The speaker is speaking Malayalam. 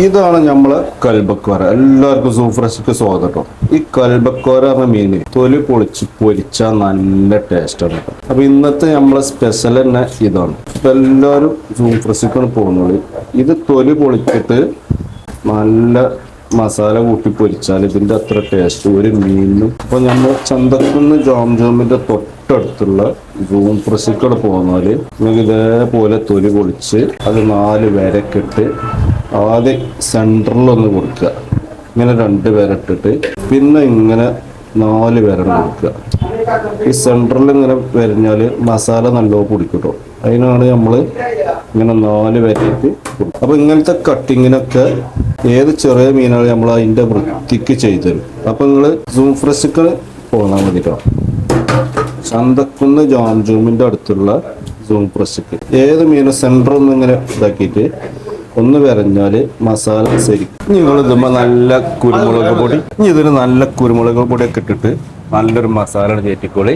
ഇതാണ് നമ്മളെ കൽബക്കോര. എല്ലാവർക്കും സൂഫ്രഷ്ക്ക് സ്വാഗതം കേട്ടോ. ഈ കൽബക്കോര പറഞ്ഞ മീന് തൊലി പൊളിച്ച് പൊരിച്ചാൽ നല്ല ടേസ്റ്റാണ് കേട്ടോ. അപ്പൊ ഇന്നത്തെ നമ്മളെ സ്പെഷ്യൽ തന്നെ ഇതാണ്. അപ്പൊ എല്ലാവരും സൂഫ്രഷ്ക്കാണ് പോകുന്നത്. ഇത് തൊലി പൊളിച്ചിട്ട് നല്ല മസാല കൂട്ടി പൊരിച്ചാൽ ഇതിന്റെ അത്ര ടേസ്റ്റ് ഒരു മീനിനും. അപ്പൊ നമ്മൾ ചന്തക്കുന്ന് ജോമിന്റെ തൊട്ടടുത്തുള്ള സൂഫ്രഷ്ക്കോട് പോകുന്നാല് നിങ്ങൾക്ക് ഇതേപോലെ തൊലി പൊളിച്ച് അത് 4 വരക്കിട്ട് ആദ്യം സെൻറ്ററിലൊന്ന് കൊടുക്കുക. ഇങ്ങനെ 2 വരട്ടിട്ട് പിന്നെ ഇങ്ങനെ 4 വര കൊടുക്കുക. ഈ സെൻറ്ററിൽ ഇങ്ങനെ വരഞ്ഞാൽ മസാല നല്ലോണം പിടിക്കട്ടോ. അതിനാണ് നമ്മൾ ഇങ്ങനെ 4 വരയിട്ട് കൊടുക്കുക. അപ്പോൾ ഇങ്ങനത്തെ കട്ടിങ്ങിനൊക്കെ ഏത് ചെറിയ മീനാണ് നമ്മൾ അതിൻ്റെ വൃത്തിക്ക് ചെയ്തു തരും. അപ്പോൾ നിങ്ങൾ സൂഫ്രഷ്ക്ക് പോന്നാൽ മതി കേട്ടോ. ചന്തക്കുന്ന് ജോമിന്റെ അടുത്തുള്ള സൂഫ്രഷ്ക്ക് ഏത് മീനും സെൻറ്റർ ഒന്ന് ഇങ്ങനെ ഇതാക്കിയിട്ട് ഒന്ന് വരഞ്ഞാല് മസാല ശരിക്കും നിങ്ങൾ ഇതുമ്പോ നല്ല കുരുമുളക് പൊടി, ഇതിന് നല്ല കുരുമുളക് പൊടിയൊക്കെ ഇട്ടിട്ട് നല്ലൊരു മസാല കയറ്റിക്കോളി.